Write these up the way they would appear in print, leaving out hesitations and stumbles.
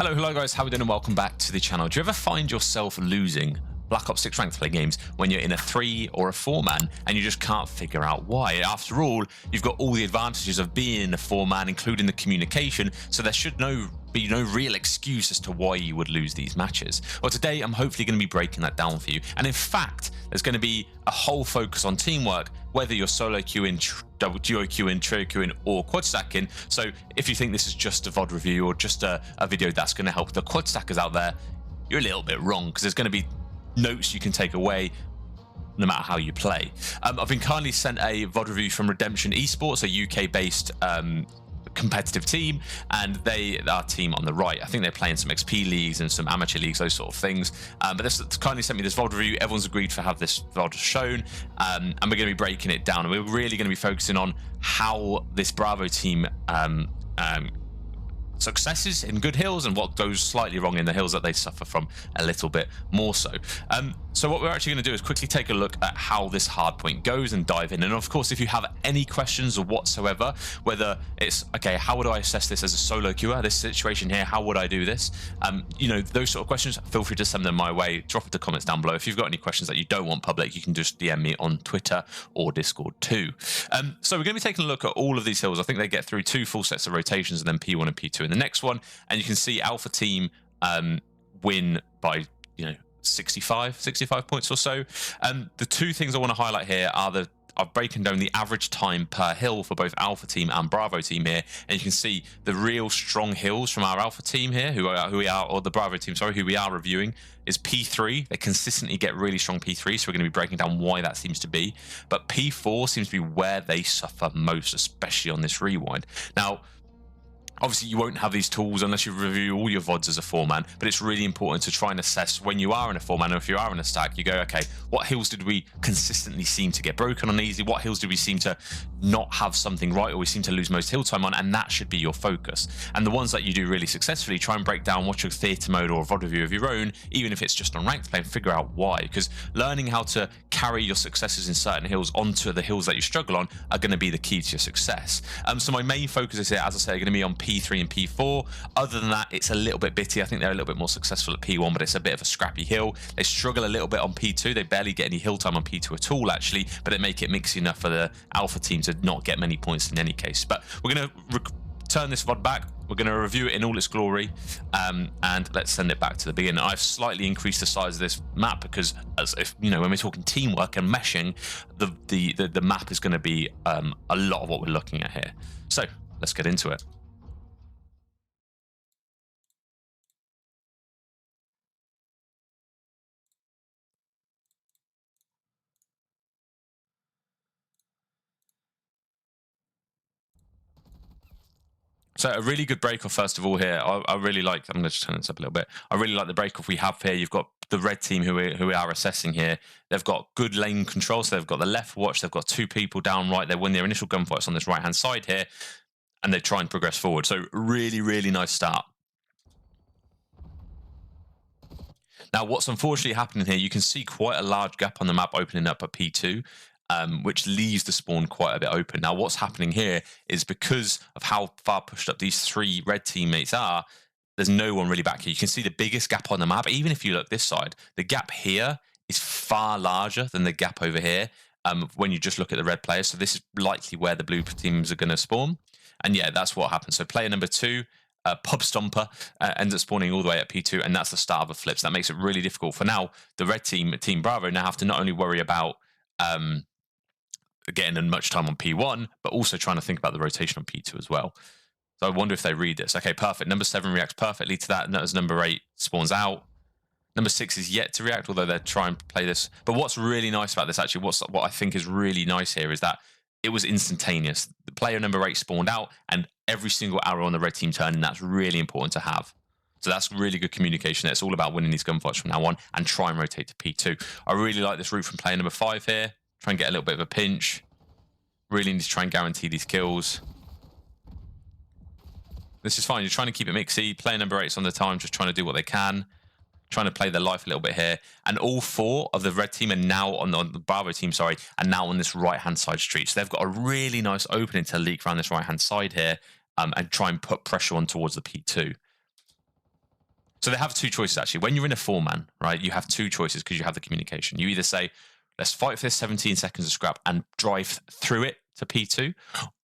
Hello guys, how are we doing and welcome back to the channel. Do you ever find yourself losing Black Ops 6 ranked play games when you're in a 3 or a 4-man and you just can't figure out why? After all, you've got all the advantages of being in a 4-man, including the communication, so there should be no real excuse as to why you would lose these matches. Well, today I'm hopefully going to be breaking that down for you, and in fact there's going to be a whole focus on teamwork, whether you're solo queuing, duo queuing, trio queuing or quad stacking. So if you think this is just a VOD review or just a video that's going to help the quad stackers out there, you're a little bit wrong, because there's going to be notes you can take away no matter how you play. I've been kindly sent a VOD review from Redemption Esports, a UK based competitive team, and they are team on the right. I think they're playing some XP leagues and some amateur leagues, those sort of things. But this kindly sent me this VOD review. Everyone's agreed to have this VOD shown, and we're going to be breaking it down. And we're really going to be focusing on how this Bravo team successes in good hills and what goes slightly wrong in the hills that they suffer from a little bit more so. So what we're actually going to do is quickly take a look at how this hardpoint goes and dive in. And of course, if you have any questions or whatsoever, whether it's, okay, how would I assess this as a solo queuer, this situation here, how would I do this? You know, those sort of questions, feel free to send them my way. Drop it in the comments down below. If you've got any questions that you don't want public, you can just DM me on Twitter or Discord too. So we're going to be taking a look at all of these hills. I think they get through 2 full sets of rotations and then P1 and P2 in the next one. And you can see Alpha team win by, 65 points or so. The 2 things I want to highlight here are I've broken down the average time per hill for both Alpha team and Bravo team here, and you can see the real strong hills from our Alpha team here, or the Bravo team, sorry, who we are reviewing, is P3. They consistently get really strong P3, so we're going to be breaking down why that seems to be. But P4 seems to be where they suffer most, especially on this rewind. Now, obviously, you won't have these tools unless you review all your VODs as a 4-man, but it's really important to try and assess when you are in a 4-man, or if you are in a stack, you go, okay, what hills did we consistently seem to get broken on easy? What hills did we seem to not have something right, or we seem to lose most hill time on? And that should be your focus. And the ones that you do really successfully, try and break down what's your theatre mode or a VOD review of your own, even if it's just on ranked play, and figure out why. Because learning how to carry your successes in certain hills onto the hills that you struggle on are going to be the key to your success. So my main focus is here, as I say, are going to be on P3 and P4. Other than that, it's a little bit bitty. I think they're a little bit more successful at P1, but it's a bit of a scrappy hill. They struggle a little bit on P2. They barely get any hill time on P2 at all, actually, but they make it mixy enough for the Alpha team to not get many points in any case. But we're going to turn this VOD back. We're going to review it in all its glory, and let's send it back to the beginning. I've slightly increased the size of this map because, as if when we're talking teamwork and meshing, the map is going to be a lot of what we're looking at here. So let's get into it. So a really good break off first of all here. I really like, I'm going to just turn this up a little bit. I really like the break off we have here. You've got the red team who we are assessing here. They've got good lane control. So they've got the left watch. They've got 2 people down right. They win their initial gunfights on this right-hand side here, and they try and progress forward. So really, really nice start. Now, what's unfortunately happening here, you can see quite a large gap on the map opening up at P2. Which leaves the spawn quite a bit open. Now, what's happening here is because of how far pushed up these 3 red teammates are, there's no one really back here. You can see the biggest gap on the map. Even if you look this side, the gap here is far larger than the gap over here when you just look at the red players. So this is likely where the blue teams are going to spawn. And yeah, that's what happens. So player number 2, Pub Stomper, ends up spawning all the way at P2, and that's the start of a flip. So that makes it really difficult. For now, the red team, Team Bravo, now have to not only worry about getting much time on P1, but also trying to think about the rotation on P2 as well. So I wonder if they read this. Okay, perfect. Number 7 reacts perfectly to that, and as number 8 spawns out. Number 6 is yet to react, although they're trying to play this. But what's really nice about this, actually, what I think is really nice here is that it was instantaneous. The player number 8 spawned out, and every single arrow on the red team turned, and that's really important to have. So that's really good communication. It's all about winning these gunfights from now on and try and rotate to P2. I really like this route from player number 5 here. Try and get a little bit of a pinch. Really need to try and guarantee these kills. This is fine. You're trying to keep it mixy. Player number 8's on the time, just trying to do what they can. Trying to play their life a little bit here. And all 4 of the red team are now on the Bravo team, sorry, are now on this right-hand side street. So they've got a really nice opening to leak around this right-hand side here and try and put pressure on towards the P2. So they have two choices, actually. When you're in a 4-man, right, you have two choices because you have the communication. You either say, let's fight for this 17 seconds of scrap and drive through it to P2,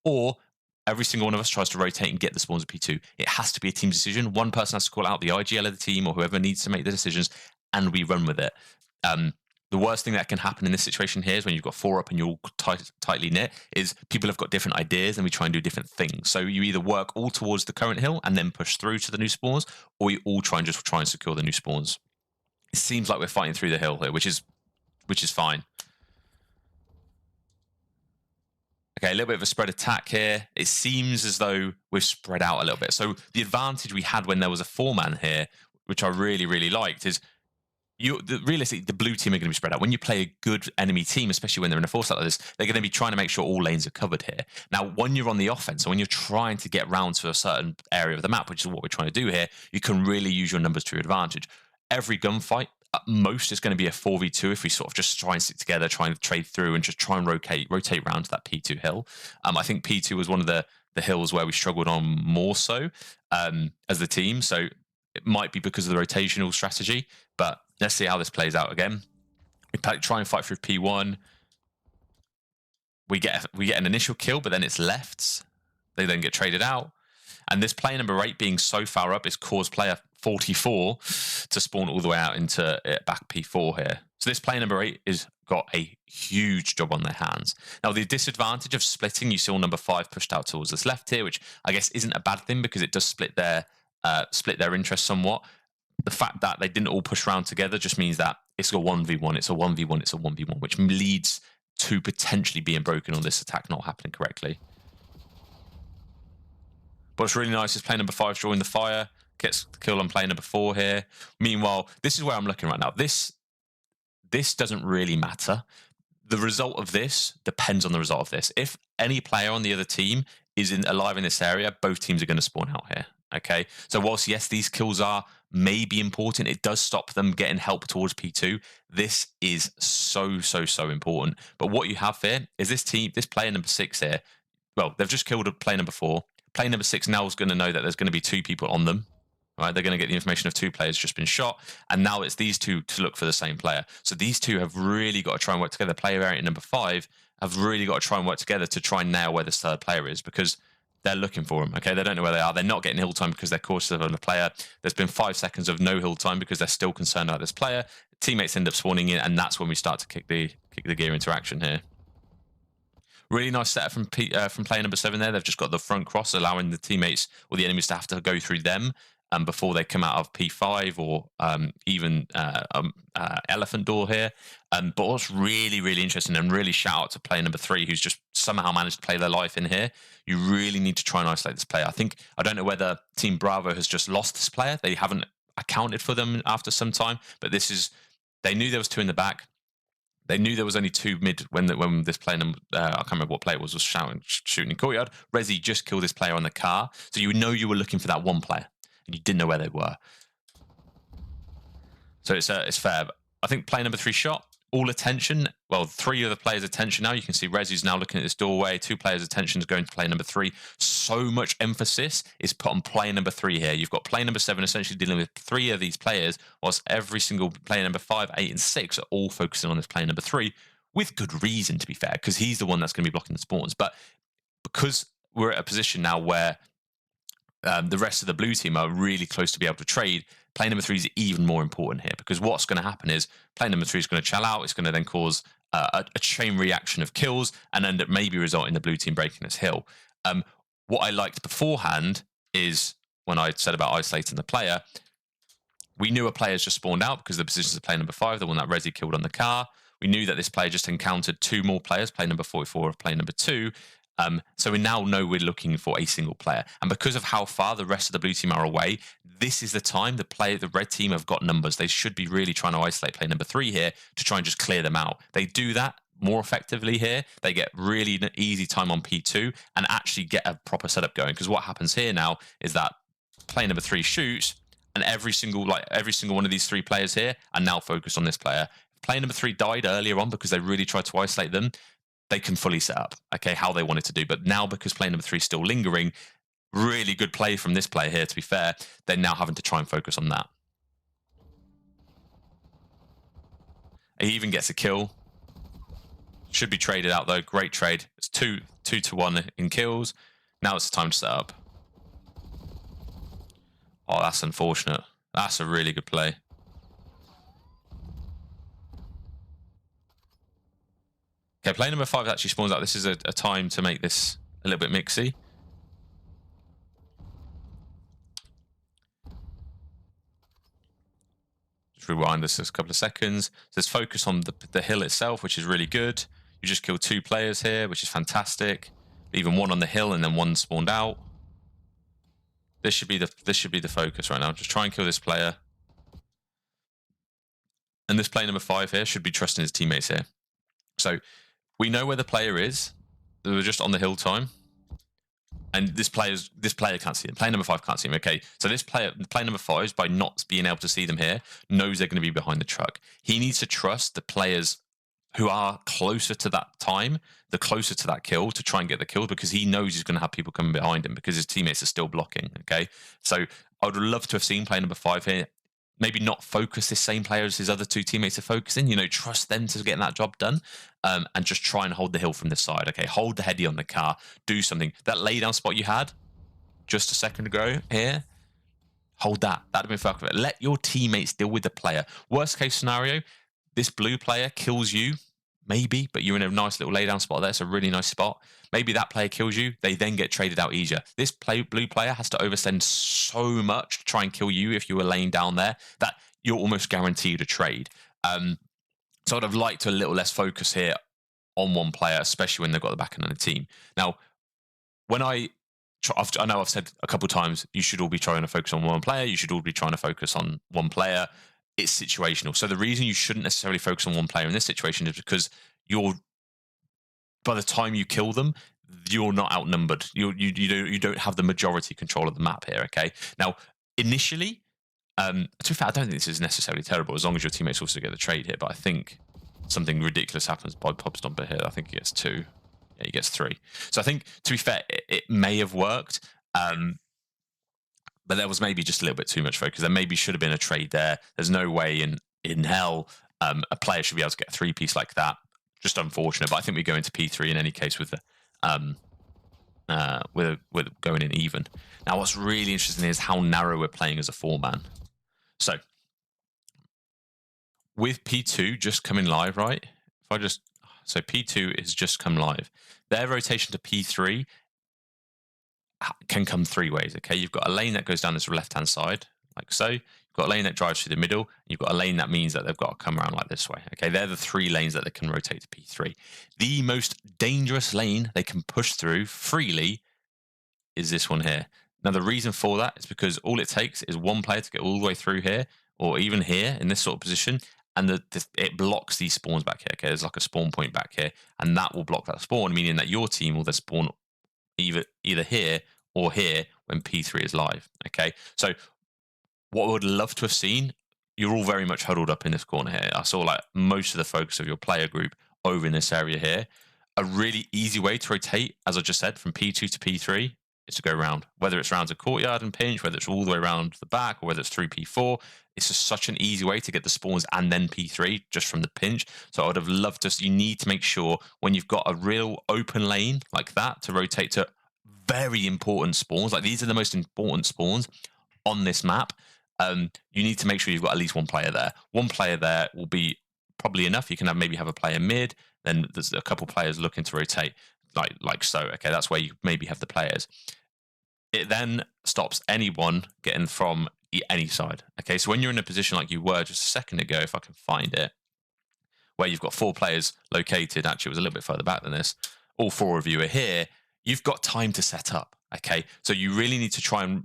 or every single one of us tries to rotate and get the spawns of P2. It has to be a team decision. One person has to call out the IGL of the team or whoever needs to make the decisions, and we run with it. The worst thing that can happen in this situation here is when you've got 4 up and you're all tightly knit, is people have got different ideas and we try and do different things. So you either work all towards the current hill and then push through to the new spawns, or you all try and secure the new spawns. It seems like we're fighting through the hill here, which is fine. Okay, a little bit of a spread attack here. It seems as though we've spread out a little bit. So the advantage we had when there was a 4-man here, which I really, really liked, is realistically, the blue team are going to be spread out. When you play a good enemy team, especially when they're in a 4-stat like this, they're going to be trying to make sure all lanes are covered here. Now, when you're on the offense, so when you're trying to get round to a certain area of the map, which is what we're trying to do here, you can really use your numbers to your advantage. Every gunfight, at most, is going to be a 4v2 if we sort of just try and stick together, try and trade through, and just try and rotate around to that P2 hill. I think P2 was one of the hills where we struggled on more so as the team. So it might be because of the rotational strategy, but let's see how this plays out again. We try and fight through P1. We get an initial kill, but then it's lefts. They then get traded out. And this player number 8 being so far up is caused player 44 to spawn all the way out into back P4 here. So this player number 8 has got a huge job on their hands. Now, the disadvantage of splitting, you saw number 5 pushed out towards this left here, which I guess isn't a bad thing because it does split their interest somewhat. The fact that they didn't all push around together just means that it's a 1v1, it's a 1v1, it's a 1v1, which leads to potentially being broken on this attack not happening correctly. But what's really nice is player number 5 drawing the fire, gets the kill on player number 4 here. Meanwhile, this is where I'm looking right now. This doesn't really matter. The result of this depends on the result of this. If any player on the other team is alive in this area, both teams are going to spawn out here. Okay, so whilst yes, these kills are maybe important, it does stop them getting help towards P2. This is so important. But what you have here is this player number 6 here. Well, they've just killed a player number 4. Player number 6 now is going to know that there's going to be 2 people on them. Right, they're going to get the information of 2 players just been shot, and now it's these 2 to look for the same player. So these 2 have really got to try and work together. Player variant number 5 have really got to try and work together to try and nail where this third player is, because they're looking for him. Okay, they don't know where they are. They're not getting hill time because they're cautious of the player. There's been 5 seconds of no hill time because they're still concerned about this player. Teammates end up spawning in, and that's when we start to kick the gear interaction here. Really nice setup from player number 7 there. They've just got the front cross, allowing the teammates or the enemies to have to go through them before they come out of P5 or even elephant door here. But what's really interesting, and really shout out to player number 3, who's just somehow managed to play their life in here. You really need to try and isolate this player. I don't know whether Team Bravo has just lost this player. They haven't accounted for them after some time, but they knew there was 2 in the back. They knew there was only 2 mid when this player, I can't remember what player was shooting in courtyard. Rezi just killed this player on the car. So you know you were looking for that one player, and you didn't know where they were. So it's fair. But I think player number 3 shot. All attention, well, 3 of the players' attention now. You can see Rezi's now looking at this doorway. 2 players' attention is going to player number 3. So much emphasis is put on player number 3 here. You've got player number 7 essentially dealing with 3 of these players, whilst every single player number 5, 8, and 6 are all focusing on this player number 3, with good reason, to be fair, because he's the one that's going to be blocking the spawns. But because we're at a position now where the rest of the blue team are really close to be able to trade, player number 3 is even more important here, because what's going to happen is player number 3 is going to chill out. It's going to then cause a chain reaction of kills and end up maybe result in the blue team breaking this hill. What I liked beforehand is when I said about isolating the player, we knew a player's just spawned out because the positions of player number 5, the one that Rezi killed on the car. We knew that this player just encountered 2 more players, player number 44 of player number 2. So we now know we're looking for a single player. And because of how far the rest of the blue team are away, this is the time the red team have got numbers. They should be really trying to isolate player number 3 here to try and just clear them out. They do that more effectively here. They get really easy time on P2 and actually get a proper setup going. Because what happens here now is that player number 3 shoots, and every single one of these 3 players here are now focused on this player. If player number 3 died earlier on because they really tried to isolate them, they can fully set up, okay, how they wanted to do. But now, because player number 3 is still lingering, really good play from this player here, to be fair, they're now having to try and focus on that. He even gets a kill. Should be traded out though. Great trade. It's 2-1 in kills. Now it's time to set up. Oh, that's unfortunate. That's a really good play. Okay, play number 5 actually spawns out. This is a time to make this a little bit mixy. Just rewind this a couple of seconds. So let's focus on the hill itself, which is really good. You just killed 2 players here, which is fantastic. Even 1 on the hill and then 1 spawned out. This should be the focus right now. Just try and kill this player. And this player number 5 here should be trusting his teammates here. So we know where the player is. They were just on the hill time. And this player can't see them. Player number 5 can't see them. Okay, so this player number 5, by not being able to see them here, knows they're going to be behind the truck. He needs to trust the players who are closer to that time, the closer to that kill, to try and get the kill, because he knows he's going to have people coming behind him because his teammates are still blocking. Okay, so I would love to have seen player number 5 here. Maybe not focus this same player as his other 2 teammates are focusing. You know, trust them to get that job done, and just try and hold the hill from this side. Okay, hold the heady on the car. Do something. That laydown spot you had just a second ago here, hold that. That'd have been perfect. Let your teammates deal with the player. Worst case scenario, this blue player kills you, maybe, but you're in a nice little laydown spot there. It's a really nice spot. Maybe that player kills you. They then get traded out easier. This blue player has to oversend so much to try and kill you if you were laying down there that you're almost guaranteed a trade. So I'd have liked a little less focus here on one player, especially when they've got the backing of the team. Now, when I know I've said a couple of times, you should all be trying to focus on one player. You should all be trying to focus on one player. It's situational. So the reason you shouldn't necessarily focus on one player in this situation is because by the time you kill them, you're not outnumbered. You don't have the majority control of the map here. Okay. Now, initially, to be fair, I don't think this is necessarily terrible as long as your teammates also get the trade here. But I think something ridiculous happens by Popstomper here. I think he gets 2. Yeah, he gets 3. So I think, to be fair, it may have worked. But there was maybe just a little bit too much focus. There maybe should have been a trade there. There's no way in hell a player should be able to get a 3-piece like that. Just unfortunate. But I think we go into P3 in any case with going in even. Now, what's really interesting is how narrow we're playing as a 4-man. So with P2 just coming live, right? So P2 has just come live. Their rotation to P3 can come 3 ways. Okay, you've got a lane that goes down this left-hand side, like so. You've got a lane that drives through the middle. And you've got a lane that means that they've got to come around like this way. Okay, they're the 3 lanes that they can rotate to P3. The most dangerous lane they can push through freely is this one here. Now, the reason for that is because all it takes is one player to get all the way through here, or even here in this sort of position, and it blocks these spawns back here. Okay, there's like a spawn point back here, and that will block that spawn, meaning that your team will then spawn either here or here when P3 is live. Okay, so what I would love to have seen, you're all very much huddled up in this corner here. I saw like most of the focus of your player group over in this area here. A really easy way to rotate, as I just said, from P2 to P3 is to go around. Whether it's around a courtyard and pinch, whether it's all the way around the back, or whether it's through P4, it's just such an easy way to get the spawns and then P3 just from the pinch. So I would have loved to. You need to make sure when you've got a real open lane like that to rotate to very important spawns. Like these are the most important spawns on this map. You need to make sure you've got at least one player there. One player there will be probably enough. You can maybe have a player mid, then there's a couple players looking to rotate like so. Okay, that's where you maybe have the players. It then stops anyone getting from any side. Okay, so when you're in a position like you were just a second ago, if I can find it, where you've got 4 players located, actually it was a little bit further back than this, all 4 of you are here, you've got time to set up. Okay, so you really need to try and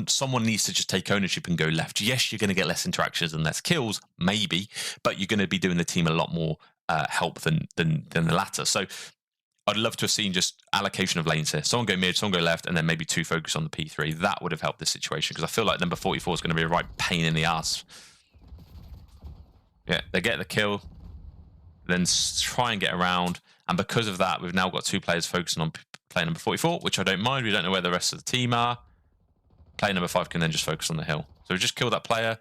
someone needs to just take ownership and go left. Yes, you're going to get less interactions and less kills, maybe, but you're going to be doing the team a lot more help than the latter. So I'd love to have seen just allocation of lanes here. Someone go mid, someone go left, and then maybe 2 focus on the P3. That would have helped this situation, because I feel like number 44 is going to be a right pain in the ass. Yeah, they get the kill, then try and get around, and because of that, we've now got 2 players focusing on player number 44, which I don't mind. We don't know where the rest of the team are. Player number 5 can then just focus on the hill. So we just kill that player.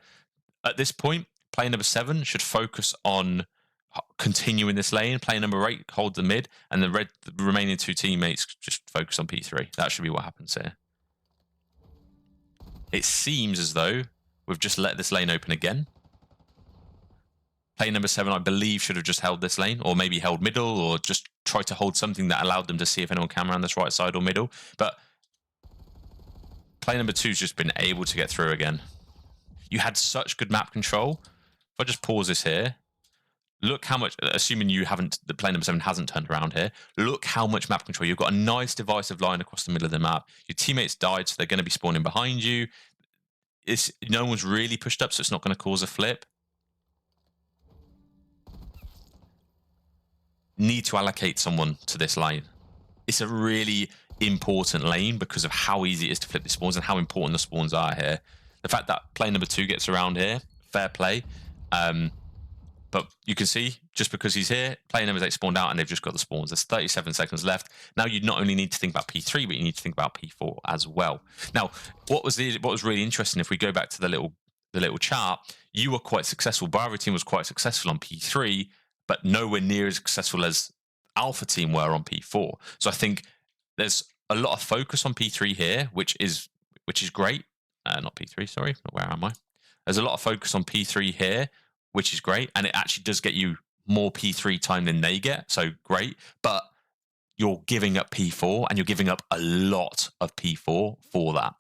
At this point, player number 7 should focus on continuing this lane. Player number 8 hold the mid, and the remaining 2 teammates just focus on P3. That should be what happens here. It seems as though we've just let this lane open again. Player number 7, I believe, should have just held this lane, or maybe held middle, or just tried to hold something that allowed them to see if anyone came around this right side or middle. But player number 2's just been able to get through again. You had such good map control. If I just pause this here, look how much, assuming you haven't, the player number 7 hasn't turned around here, look how much map control. You've got a nice divisive line across the middle of the map. Your teammates died, so they're going to be spawning behind you. No one's really pushed up, so it's not going to cause a flip. Need to allocate someone to this lane. It's a really important lane because of how easy it is to flip the spawns and how important the spawns are here. The fact that player number 2 gets around here, fair play. But you can see, just because he's here, player number 8 spawned out and they've just got the spawns. There's 37 seconds left. Now you not only need to think about P3, but you need to think about P4 as well. Now, what was really interesting, if we go back to the little chart, you were quite successful. Bravo team was quite successful on P3, but nowhere near as successful as Alpha team were on P4. So I think there's a lot of focus on P3 here, which is great. Not P3, sorry. Where am I? There's a lot of focus on P3 here, which is great, and it actually does get you more P3 time than they get, so great. But you're giving up P4, and you're giving up a lot of P4 for that.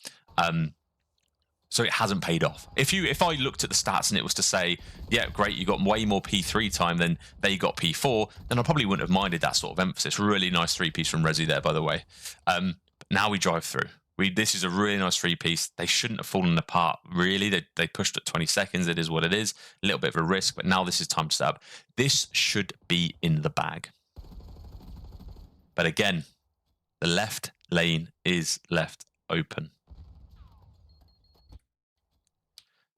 So it hasn't paid off. If I looked at the stats and it was to say, yeah, great, you got way more P3 time than they got P4, then I probably wouldn't have minded that sort of emphasis. Really nice 3-piece from Resi there, by the way. Now we drive through. This is a really nice 3-piece. They shouldn't have fallen apart, really. They pushed at 20 seconds. It is what it is. A little bit of a risk, but now this is time to set up. This should be in the bag. But again, the left lane is left open.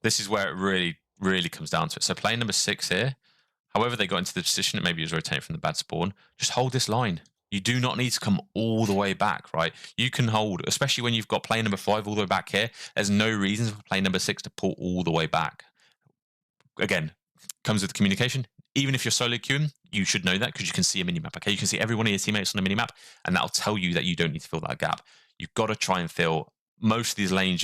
This is where it really, really comes down to it. So player number 6 here, however they got into the position, it maybe was rotating from the bad spawn, just hold this line. You do not need to come all the way back, right? You can hold, especially when you've got player number 5 all the way back here. There's no reason for player number 6 to pull all the way back. Again, comes with communication. Even if you're solo queuing, you should know that because you can see a minimap, okay? You can see every one of your teammates on the minimap, and that'll tell you that you don't need to fill that gap. You've got to try and fill most of these lanes.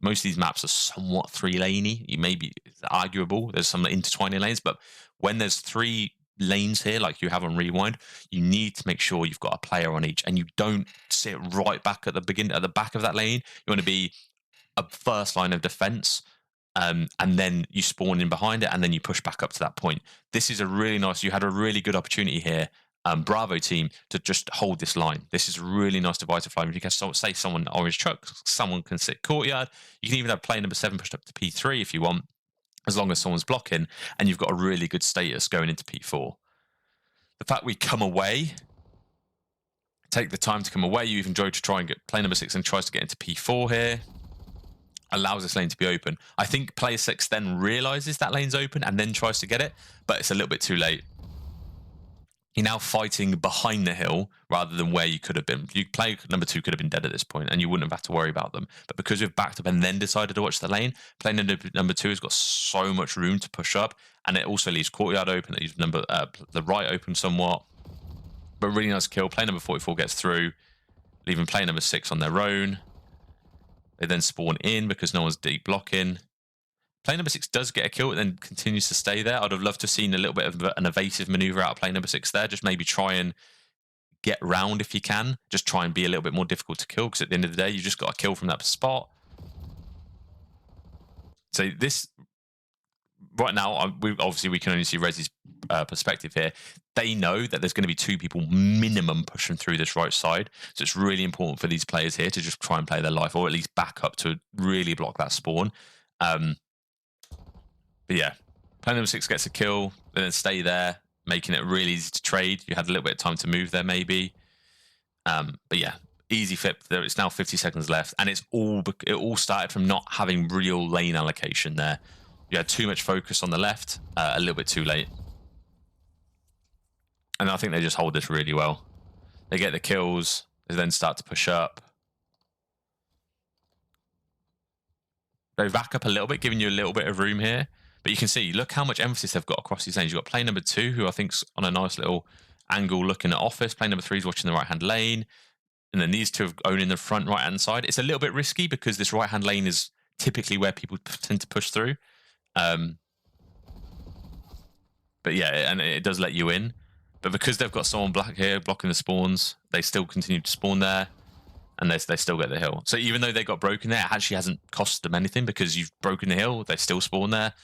Most of these maps are somewhat 3-laney. Maybe it's arguable. There's some intertwining lanes, but when there's 3 lanes here, like you have on Rewind, you need to make sure you've got a player on each, and you don't sit right back at the back of that lane. You want to be a first line of defense, and then you spawn in behind it, and then you push back up to that point. This is a really nice. You had a really good opportunity here, Bravo team, to just hold this line. This is a really nice divisive line. If you can say someone orange truck, someone can sit courtyard. You can even have player number 7 pushed up to P3 if you want, as long as someone's blocking, and you've got a really good status going into P4. The fact we come away, take the time to come away, you even go to try and get player number 6 and tries to get into P4 here, allows this lane to be open. I think player 6 then realizes that lane's open and then tries to get it, but it's a little bit too late. You're now fighting behind the hill rather than where you could have been. Player number 2 could have been dead at this point, and you wouldn't have had to worry about them. But because we've backed up and then decided to watch the lane, player number 2 has got so much room to push up, and it also leaves courtyard open. It leaves the right open somewhat. But really nice kill. Player number 44 gets through, leaving player number 6 on their own. They then spawn in because no one's deep blocking. Player number 6 does get a kill and then continues to stay there. I'd have loved to have seen a little bit of an evasive maneuver out of player number 6 there. Just maybe try and get round if you can. Just try and be a little bit more difficult to kill, because at the end of the day, you just got a kill from that spot. So this, right now, obviously we can only see Resi's perspective here. They know that there's going to be 2 people minimum pushing through this right side. So it's really important for these players here to just try and play their life, or at least back up to really block that spawn. But yeah, player number 6 gets a kill, and then stay there, making it really easy to trade. You had a little bit of time to move there, maybe. But yeah, easy flip. It's now 50 seconds left, and it all started from not having real lane allocation there. You had too much focus on the left, a little bit too late. And I think they just hold this really well. They get the kills, they then start to push up. They back up a little bit, giving you a little bit of room here. But you can see, look how much emphasis they've got across these lanes. You've got player number 2, who I think's on a nice little angle looking at office. Player number 3 is watching the right-hand lane. And then these two are owning the front right-hand side. It's a little bit risky because this right-hand lane is typically where people tend to push through. But yeah, and it does let you in. But because they've got someone black here blocking the spawns, they still continue to spawn there. And they still get the hill. So even though they got broken there, it actually hasn't cost them anything because you've broken the hill. They still spawn there.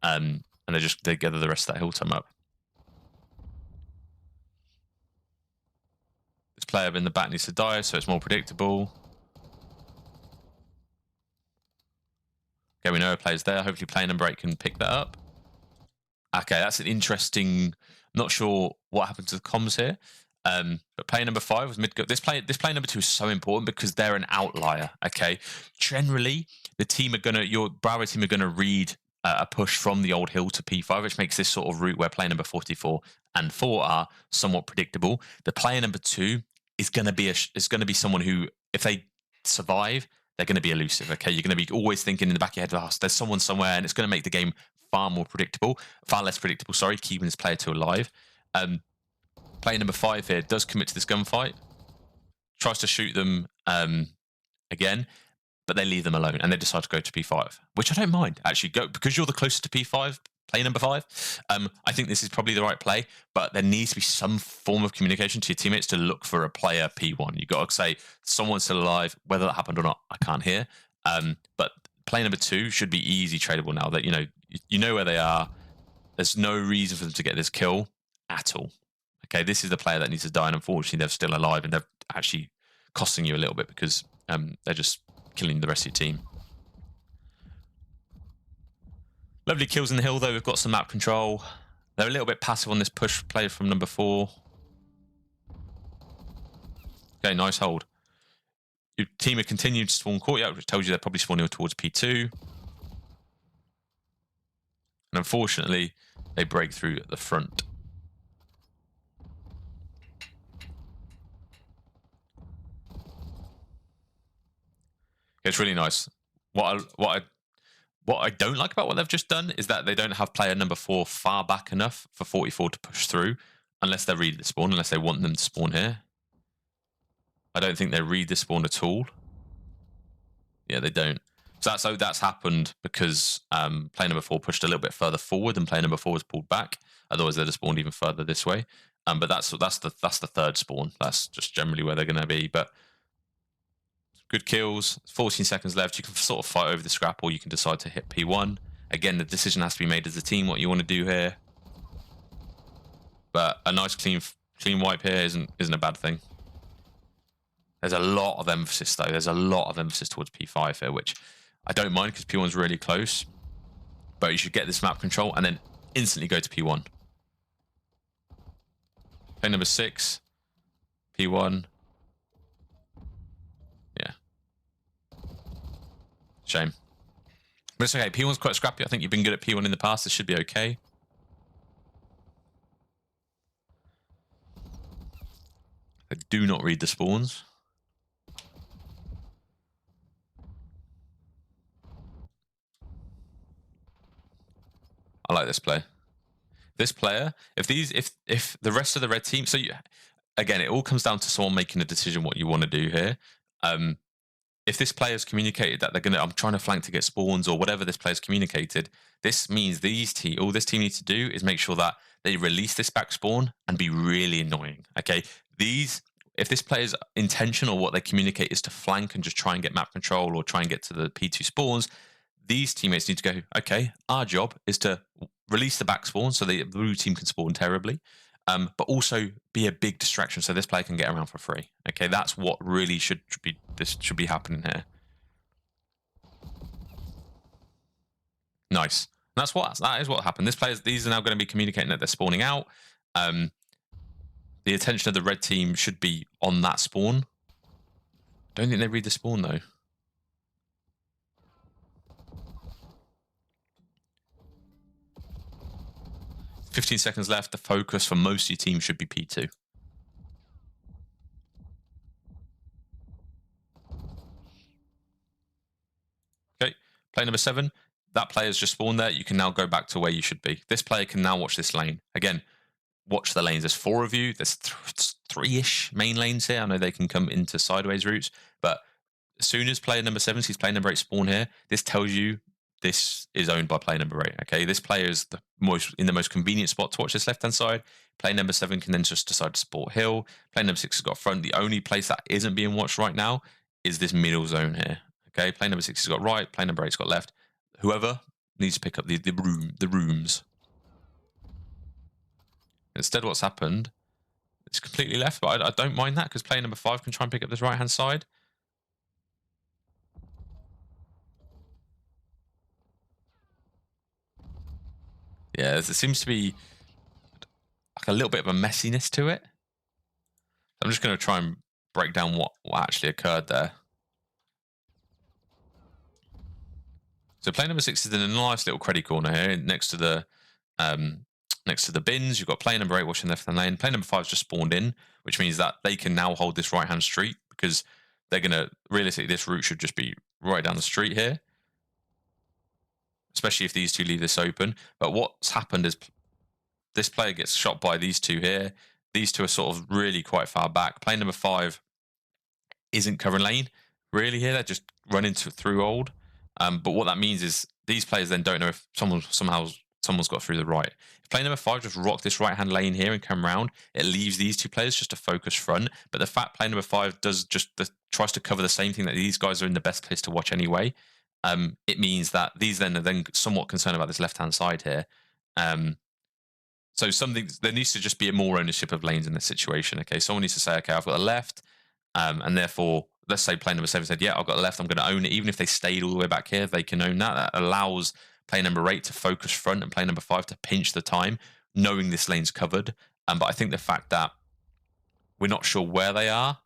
And they gather the rest of that hill time up. This player in the back needs to die, so it's more predictable. Okay, we know a player's there. Hopefully player number 8 can pick that up. Okay, that's an interesting... Not sure what happened to the comms here. But player number 5 was mid. This player number 2 is so important because they're an outlier. Okay, generally your Bravo team are gonna read a push from the old hill to P5, which makes this sort of route where player number 44 and 4 are somewhat predictable. The player number 2 is gonna be someone who, if they survive, they're gonna be elusive. Okay, you're gonna be always thinking in the back of your head, oh, there's someone somewhere, and it's gonna make the game far less predictable. Sorry, keeping this player 2 alive. Player number 5 here does commit to this gunfight, tries to shoot them again, but they leave them alone and they decide to go to P5, which I don't mind. Actually, go because you're the closest to P5, player number 5. I think this is probably the right play, but there needs to be some form of communication to your teammates to look for a player P1. You've got to say someone's still alive. Whether that happened or not, I can't hear. But player number 2 should be easy tradable now that you know where they are. There's no reason for them to get this kill at all. Okay, this is the player that needs to die, and unfortunately, they're still alive, and they're actually costing you a little bit because they're just killing the rest of your team. Lovely kills in the hill, though. We've got some map control. They're a little bit passive on this push play from number 4. Okay, nice hold. Your team have continued to spawn courtyard, which tells you they're probably spawning towards P2. And unfortunately, they break through at the front. It's really nice. What I don't like about what they've just done is that they don't have player number 4 far back enough for 44 to push through, unless they read the spawn, unless they want them to spawn here. I don't think they read the spawn at all. Yeah, they don't. So that's happened because player number 4 pushed a little bit further forward, and player number 4 was pulled back. Otherwise, they'd have spawned even further this way. But that's the third spawn. That's just generally where they're going to be. But good kills. 14 seconds left. You can sort of fight over the scrap, or you can decide to hit P1. Again, the decision has to be made as a team what you want to do here. But a nice clean wipe here isn't a bad thing. There's a lot of emphasis, though. There's a lot of emphasis towards P5 here, which I don't mind because P1's really close. But you should get this map control and then instantly go to P1. Play number 6. P1. Yeah. Shame. But it's okay. P1's quite scrappy. I think you've been good at P1 in the past. This should be okay. I do not read the spawns. I like this play. This player, if the rest of the red team, again, it all comes down to someone making a decision what you want to do here. If this player's communicated that I'm trying to flank to get spawns or whatever this player's communicated, this means all this team needs to do is make sure that they release this back spawn and be really annoying. Okay, if this player's intention or what they communicate is to flank and just try and get map control or try and get to the P2 spawns, these teammates need to go, okay, our job is to release the back spawn so the blue team can spawn terribly, but also be a big distraction so this player can get around for free. Okay, that's what really should be happening here. Nice. And that is what happened. These are now going to be communicating that they're spawning out. The attention of the red team should be on that spawn. Don't think they read the spawn though. "15 seconds left. The focus for most of your team should be P2. Okay, play number 7. that player's just spawned there. You can now go back to where you should be. This player can now watch this lane. Again, watch the lanes. There's 4 of you. There's 3-ish main lanes here. I know they can come into sideways routes, but as soon as player number 7 sees player number 8 spawn here, this tells you this is owned by player number 8. Okay, this player is in the most convenient spot to watch this left-hand side. Player number 7 can then just decide to support hill. Player number 6 has got front. The only place that isn't being watched right now is this middle zone here. Okay, player number 6 has got right. Player number 8's got left. Whoever needs to pick up the rooms. Instead, what's happened? It's completely left, but I don't mind that because player number 5 can try and pick up this right-hand side. Yeah, there seems to be like a little bit of a messiness to it. I'm just going to try and break down what actually occurred there. So player number 6 is in a nice little creddy corner here, next to the bins. You've got player number 8 watching left hand lane. Player number 5's just spawned in, which means that they can now hold this right hand street because they're going to realistically this route should just be right down the street here, especially if these two leave this open. But what's happened is this player gets shot by these two here. These two are sort of really quite far back. Player number 5 isn't covering lane really here. They're just running through old. But what that means is these players then don't know if someone's got through the right. If player number 5 just rock this right hand lane here and come round, it leaves these two players just to focus front. But the fact player number 5 does tries to cover the same thing that these guys are in the best place to watch anyway. It means that these then are then somewhat concerned about this left hand side here. So there needs to just be more ownership of lanes in this situation. Okay, someone needs to say, okay, I've got the left, and therefore, let's say player number 7 said, yeah, I've got the left, I'm going to own it. Even if they stayed all the way back here, they can own that. That allows player number 8 to focus front and player number 5 to pinch the time, knowing this lane's covered. But I think the fact that we're not sure where they are,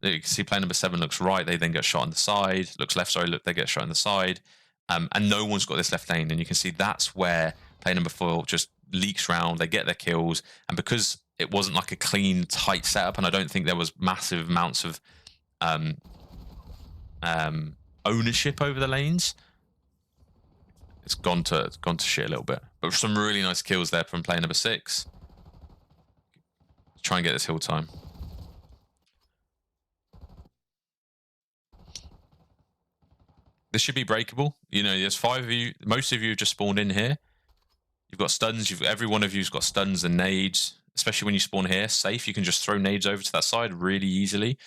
you can see player number 7 looks right, they then get shot on the side, looks left, sorry, look, they get shot on the side, and no one's got this left lane, and you can see that's where player number 4 just leaks round, they get their kills, and because it wasn't like a clean, tight setup, and I don't think there was massive amounts of ownership over the lanes, it's gone to shit a little bit. But some really nice kills there from player number 6. Try and get this hill time. This should be breakable. You know, there's 5 of you. Most of you have just spawned in here. You've got stuns. Every one of you's got stuns and nades. Especially when you spawn here, safe. You can just throw nades over to that side really easily.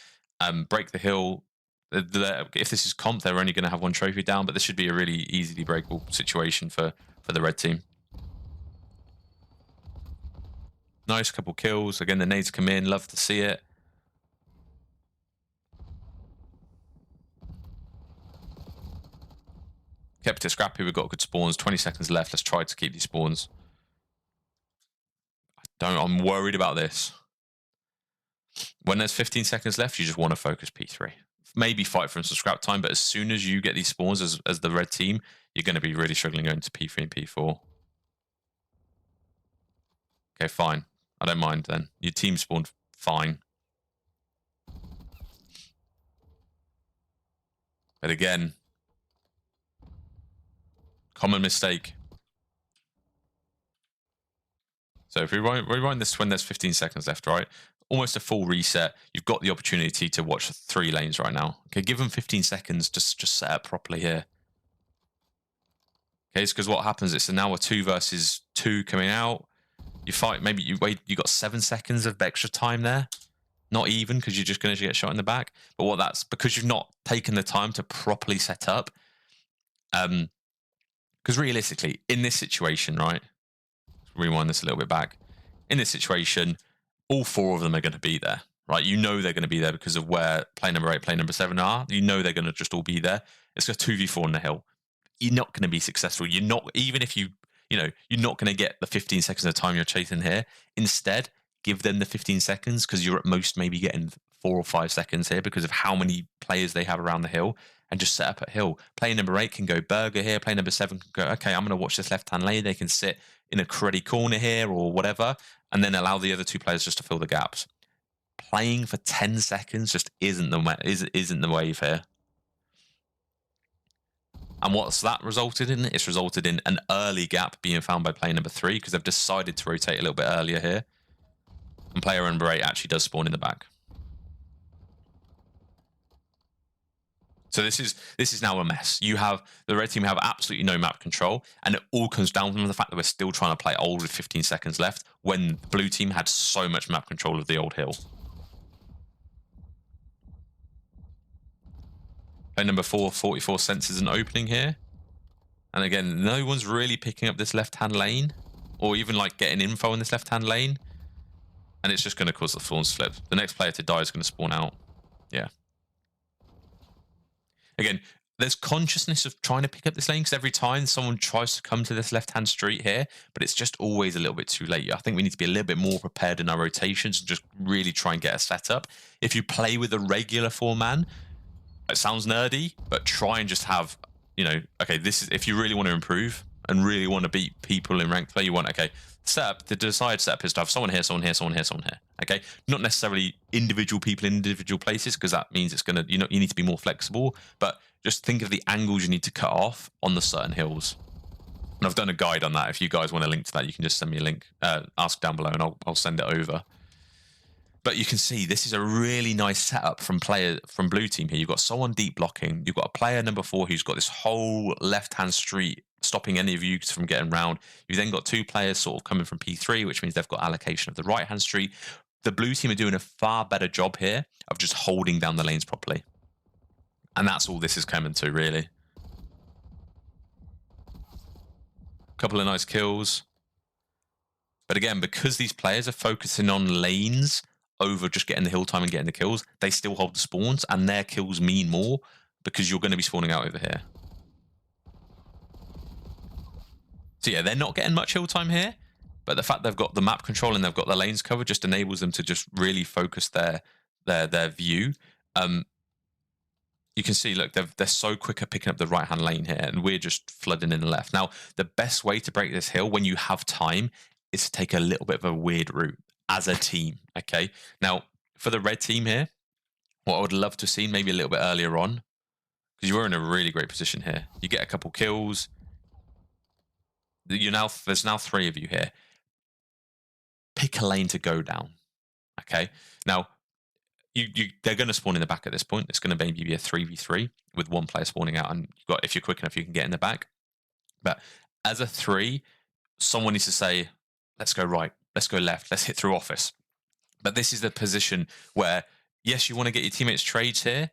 Break the hill. If this is comp, they're only going to have 1 trophy down, but this should be a really easily breakable situation for the red team. Nice couple kills. Again, the nades come in. Love to see it. Kept it scrappy. We've got good spawns. 20 seconds left. Let's try to keep these spawns. I'm worried about this. When there's 15 seconds left, you just want to focus P3. Maybe fight for some scrap time, but as soon as you get these spawns as the red team, you're going to be really struggling going to P3 and P4. Okay, fine. I don't mind then. Your team spawned fine. But again, common mistake. So if we rewind this when there's 15 seconds left, right? Almost a full reset. You've got the opportunity to watch 3 lanes right now. Okay, give them 15 seconds. Just set up properly here. Okay, it's because what happens is now a 2 versus 2 coming out. You fight. Maybe you got 7 seconds of extra time there. Not even, because you're just going to get shot in the back. But that's because you've not taken the time to properly set up. Because realistically, in this situation, right? Rewind this a little bit back. In this situation, all 4 of them are going to be there, right? You know they're going to be there because of where player number 8, player number 7 are. You know they're going to just all be there. It's a 2v4 on the hill. You're not going to be successful. You're not, even if you're not going to get the 15 seconds of time you're chasing here. Instead, give them the 15 seconds because you're at most maybe getting 4 or 5 seconds here because of how many players they have around the hill, and just set up at hill. Player number 8 can go burger here. Player number 7 can go, okay, I'm going to watch this left-hand lane. They can sit in a cruddy corner here or whatever, and then allow the other 2 players just to fill the gaps. Playing for 10 seconds just isn't the wave here. And what's that resulted in? It's resulted in an early gap being found by player number 3 because they've decided to rotate a little bit earlier here. And player number 8 actually does spawn in the back. So this is now a mess. You have the red team have absolutely no map control, and it all comes down from the fact that we're still trying to play old with 15 seconds left when the blue team had so much map control of the old hill. Play number 4, 44 senses an opening here. And again, no one's really picking up this left-hand lane, or even like getting info in this left-hand lane. And it's just going to cause the spawns to flip. The next player to die is going to spawn out. Yeah. Again, there's consciousness of trying to pick up this lane because every time someone tries to come to this left-hand street here, but it's just always a little bit too late. I think we need to be a little bit more prepared in our rotations and just really try and get a setup. If you play with a regular 4-man, it sounds nerdy, but try and just have, you know, okay, this is, if you really want to improve and really want to beat people in ranked play, you want, okay, setup, the desired setup is to have someone here, someone here, someone here, someone here. Okay, not necessarily individual people in individual places because that means it's gonna, you know, you need to be more flexible. But just think of the angles you need to cut off on the certain hills. And I've done a guide on that. If you guys want a link to that, you can just send me a link, ask down below, and I'll send it over. But you can see this is a really nice setup from blue team here. You've got someone deep blocking. You've got a player number 4 who's got this whole left-hand street stopping any of you from getting round. You've then got 2 players sort of coming from P3, which means they've got allocation of the right-hand street. The blue team are doing a far better job here of just holding down the lanes properly. And that's all this is coming to, really. A couple of nice kills. But again, because these players are focusing on lanes over just getting the hill time and getting the kills, they still hold the spawns, and their kills mean more because you're going to be spawning out over here. So yeah, they're not getting much hill time here, but the fact they've got the map control and they've got the lanes covered just enables them to just really focus their view. You can see, look, they're so quick at picking up the right-hand lane here, and we're just flooding in the left. Now, the best way to break this hill when you have time is to take a little bit of a weird route as a team, okay? Now, for the red team here, what I would love to have seen maybe a little bit earlier on, because you were in a really great position here. You get a couple kills. There's now 3 of you here. Pick a lane to go down, okay? Now, they're going to spawn in the back at this point. It's going to maybe be a 3v3 with 1 player spawning out, and if you're quick enough, you can get in the back. But as a 3, someone needs to say, let's go right, let's go left, let's hit through office. But this is the position where, yes, you want to get your teammates trades here,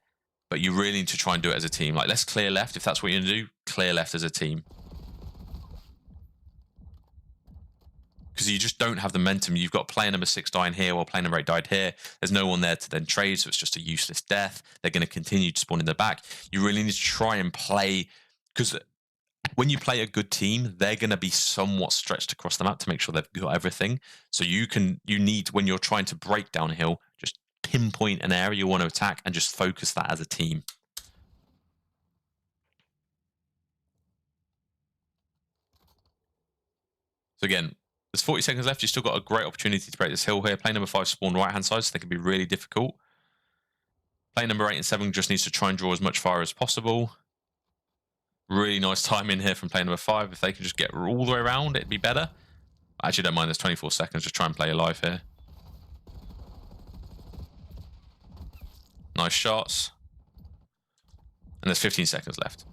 but you really need to try and do it as a team. Like, let's clear left. If that's what you're going to do, clear left as a team. Because you just don't have the momentum. You've got player number 6 dying here while player number 8 died here. There's no one there to then trade, so it's just a useless death. They're going to continue to spawn in the back. You really need to try and play, because when you play a good team, they're going to be somewhat stretched across the map to make sure they've got everything. So you need, when you're trying to break downhill, just pinpoint an area you want to attack and just focus that as a team. So again, there's 40 seconds left. You've still got a great opportunity to break this hill here. Player number 5 spawn right-hand side, so they can be really difficult. Player number 8 and 7 just needs to try and draw as much fire as possible. Really nice timing here from player number 5. If they can just get all the way around, it'd be better. I actually don't mind. There's 24 seconds. Just try and play alive here. Nice shots. And there's 15 seconds left.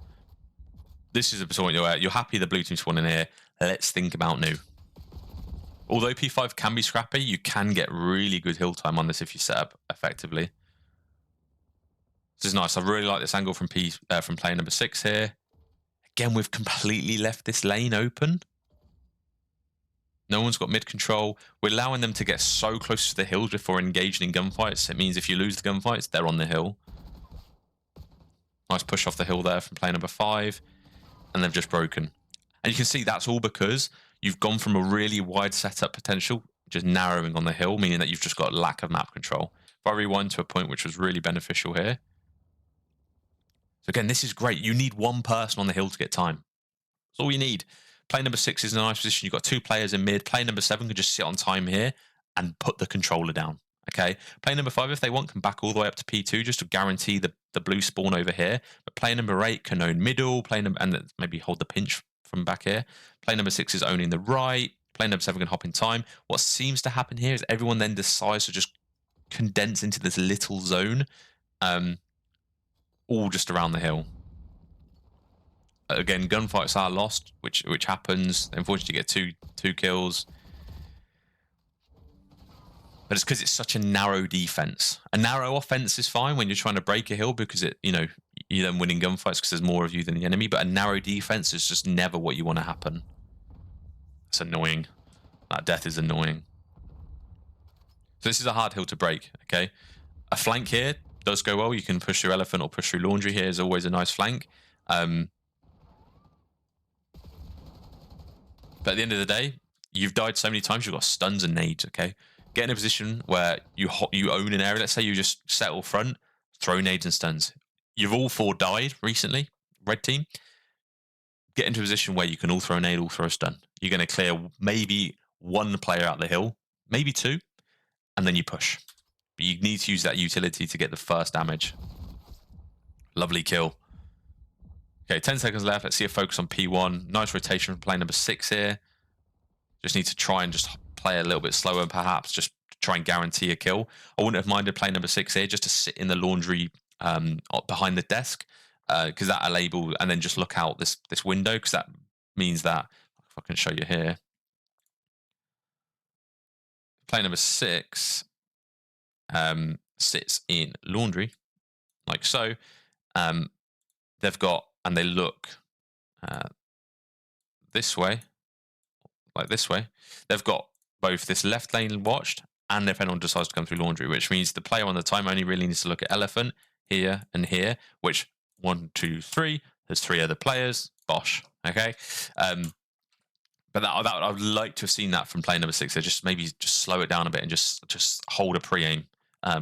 This is a point where you're happy the blue team's spawning here. Let's think about new. Although P5 can be scrappy, you can get really good hill time on this if you set up effectively. This is nice. I really like this angle from player number 6 here. Again, we've completely left this lane open. No one's got mid control. We're allowing them to get so close to the hills before engaging in gunfights. It means if you lose the gunfights, they're on the hill. Nice push off the hill there from player number 5. And they've just broken. And you can see that's all because you've gone from a really wide setup potential, just narrowing on the hill, meaning that you've just got a lack of map control. If I rewind to a point which was really beneficial here. So again, this is great. You need 1 person on the hill to get time. That's all you need. Player number 6 is in a nice position. You've got 2 players in mid. Player number 7 can just sit on time here and put the controller down. Okay. Player number 5, if they want, can back all the way up to P2 just to guarantee the the blue spawn over here. But player number 8 can own middle, and maybe hold the pinch from back here. Player number 6 is owning the right. Player number 7 can hop in time. What seems to happen here is everyone then decides to just condense into this little zone, all just around the hill. Again, gunfights are lost, which happens. Unfortunately, you get two kills. But it's because it's such a narrow defense. A narrow offense is fine when you're trying to break a hill because you're then winning gunfights because there's more of you than the enemy. But a narrow defense is just never what you want to happen. It's annoying. That death is annoying. So this is a hard hill to break, okay? A flank here does go well. You can push through elephant or push through laundry here is always a nice flank. But at the end of the day, you've died so many times, you've got stuns and nades, okay? Get in a position where you own an area. Let's say you just settle front, throw nades and stuns. You've all 4 died recently, red team. Get into a position where you can all throw a nade, all throw a stun. You're going to clear maybe 1 player out the hill, maybe 2, and then you push. But you need to use that utility to get the first damage. Lovely kill. Okay, 10 seconds left. Let's see a focus on P1. Nice rotation from player number 6 here. Just need to try and just play a little bit slower, perhaps, just to try and guarantee a kill. I wouldn't have minded player number 6 here, just to sit in the laundry behind the desk, because that enable, and then just look out this window, because that means that, if I can show you here, player number 6 sits in laundry, like so. They've got, and they look this way, like this way. They've got both this left lane watched, and if anyone decides to come through laundry, which means the player on the time only really needs to look at elephant here and here, which 1, 2, 3. There's 3 other players. Bosh. Okay. But that I would like to have seen that from player number 6. So just maybe just slow it down a bit and just hold a pre-aim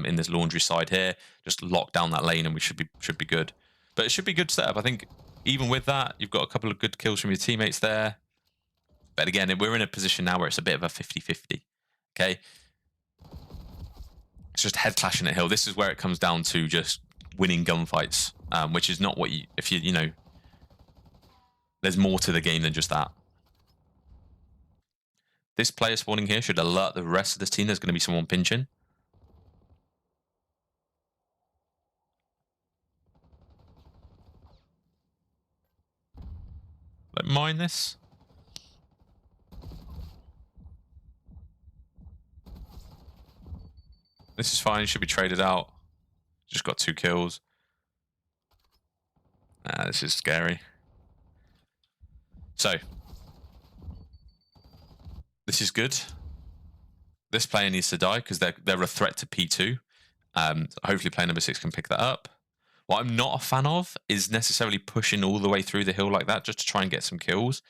in this laundry side here. Just lock down that lane, and we should be good. But it should be good setup. I think even with that, you've got a couple of good kills from your teammates there. But again, we're in a position now where it's a bit of a 50-50. Okay. It's just head clashing at hill. This is where it comes down to just winning gunfights, which is not what there's more to the game than just that. This player spawning here should alert the rest of the team there's going to be someone pinching. Don't mind this. This is fine. Should be traded out. Just got 2 kills. This is scary. So this is good. This player needs to die because they're a threat to P2. Hopefully player number 6 can pick that up. What I'm not a fan of is necessarily pushing all the way through the hill like that just to try and get some kills.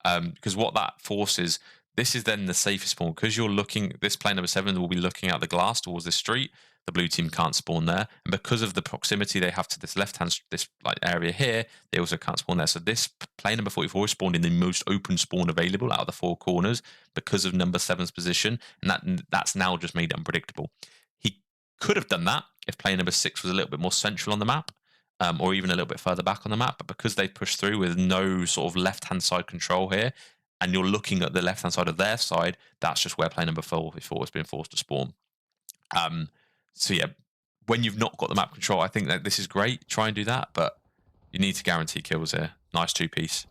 Because what that forces, this is then the safest spawn. Because you're looking, this player number 7 will be looking out the glass towards this street. The blue team can't spawn there. And because of the proximity they have to this left-hand, this like area here, they also can't spawn there. So this player number 44 is spawned in the most open spawn available out of the 4 corners because of number 7's position. And that's now just made it unpredictable. He could have done that if player number 6 was a little bit more central on the map, or even a little bit further back on the map. But because they pushed through with no sort of left-hand side control here, and you're looking at the left-hand side of their side, that's just where player number 44 has been forced to spawn. So yeah, when you've not got the map control, I think that this is great. Try and do that, but you need to guarantee kills here. Nice 2-piece.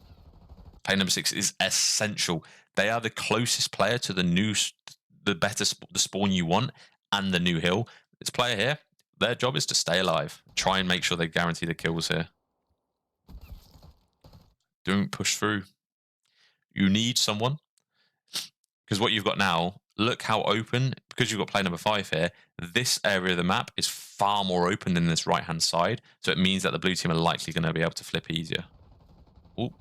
Player number 6 is essential. They are the closest player to the spawn you want and the new hill. This player here, their job is to stay alive. Try and make sure they guarantee the kills here. Don't push through. You need someone. Because what you've got now, look how open, because you've got player number 5 here, this area of the map is far more open than this right-hand side. So it means that the blue team are likely going to be able to flip easier. Ooh,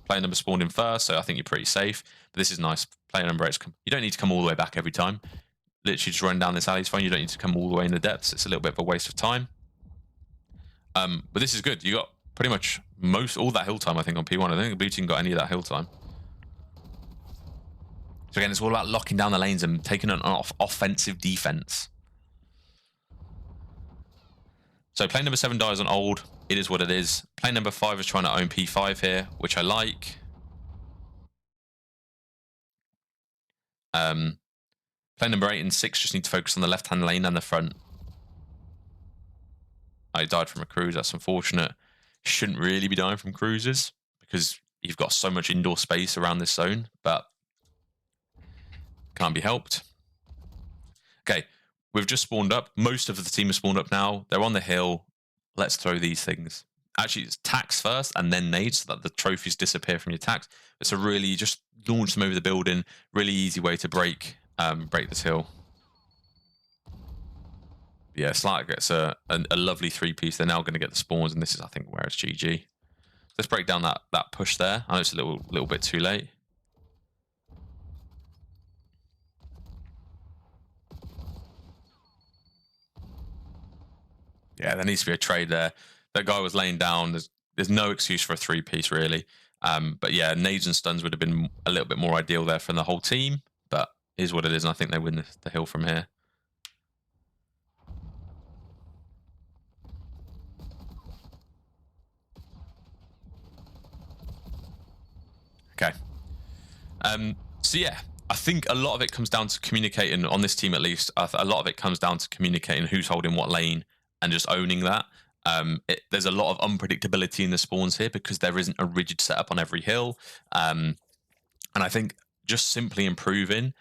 player number spawned in first, so I think you're pretty safe. But this is nice. Player number 8, you don't need to come all the way back every time. Literally just run down this alley is fine. You don't need to come all the way in the depths. It's a little bit of a waste of time. But this is good. You got pretty much all that hill time, I think, on P1. I don't think the blue team got any of that hill time. So again, it's all about locking down the lanes and taking an offensive defense. So plane number 7 dies on old. It is what it is. Plane number 5 is trying to own P5 here, which I like. Plane number 8 and 6 just need to focus on the left-hand lane and the front. I died from a cruise. That's unfortunate. Shouldn't really be dying from cruises because you've got so much indoor space around this zone, but can't be helped. Okay, we've just spawned up. Most of the team has spawned up now. They're on the hill. Let's throw these things. Actually, it's tax first and then nades so that the trophies disappear from your tax. It's a really just launch them over the building. Really easy way to break this hill. Yeah, Slack gets a lovely 3-piece. They're now going to get the spawns, and this is, I think, where it's GG. Let's break down that push there. I know it's a little bit too late. Yeah, there needs to be a trade there. That guy was laying down. There's no excuse for a 3-piece, really. But yeah, nades and stuns would have been a little bit more ideal there from the whole team. But it is what it is, and I think they win the hill from here. Okay. So yeah, I think a lot of it comes down to communicating on this team, at least. A lot of it comes down to communicating who's holding what lane and just owning that. There's a lot of unpredictability in the spawns here because there isn't a rigid setup on every hill. And I think just simply improving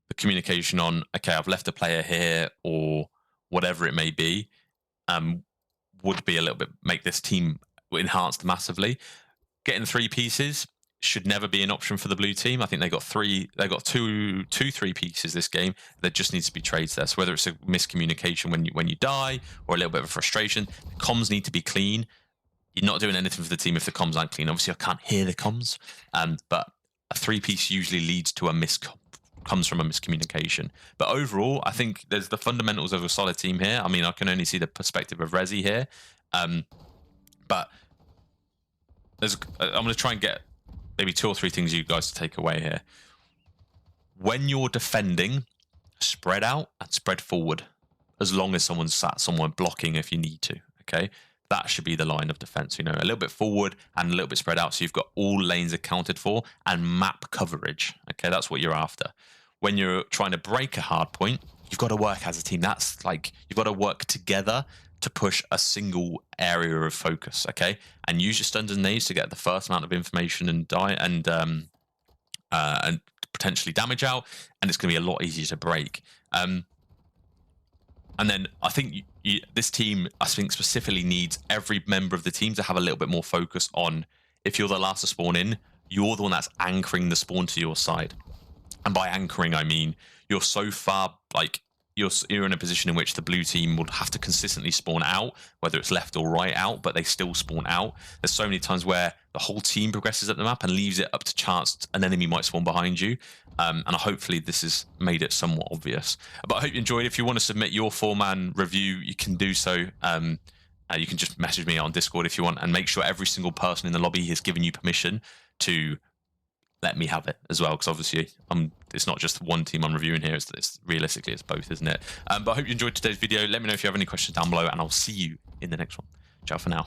the communication on, okay, I've left a player here or whatever it may be, would be a little bit, make this team enhanced massively. Getting 3 pieces should never be an option for the blue team. I think they got two 3-pieces this game. There just needs to be trades there. So whether it's a miscommunication when you die or a little bit of a frustration, the comms need to be clean. You're not doing anything for the team if the comms aren't clean. Obviously, I can't hear the comms, but a 3-piece usually leads to comes from a miscommunication. But overall, I think there's the fundamentals of a solid team here. I mean, I can only see the perspective of Rezi here, but I'm going to try and get maybe 2 or 3 things you guys to take away here. When you're defending, spread out and spread forward, as long as someone's sat somewhere blocking if you need to. Okay, that should be the line of defense. You know, a little bit forward and a little bit spread out, so you've got all lanes accounted for and map coverage. Okay, that's what you're after. When you're trying to break a hard point, you've got to work as a team. That's like you've got to work together to push a single area of focus, okay? And use your stuns and nades to get the first amount of information and potentially damage out, and it's going to be a lot easier to break. And then I think this team, I think, specifically needs every member of the team to have a little bit more focus on, if you're the last to spawn in, you're the one that's anchoring the spawn to your side. And by anchoring, I mean you're so far, like, you're in a position in which the blue team will have to consistently spawn out, whether it's left or right out, but they still spawn out. There's so many times where the whole team progresses at the map and leaves it up to chance an enemy might spawn behind you. And hopefully this has made it somewhat obvious. But I hope you enjoyed. If you want to submit your 4-man review, you can do so. You can just message me on Discord if you want, and make sure every single person in the lobby has given you permission to let me have it as well, because obviously it's not just one team I'm reviewing here. It's realistically it's both, isn't it? But I hope you enjoyed today's video. Let me know if you have any questions down below, and I'll see you in the next one. Ciao for now.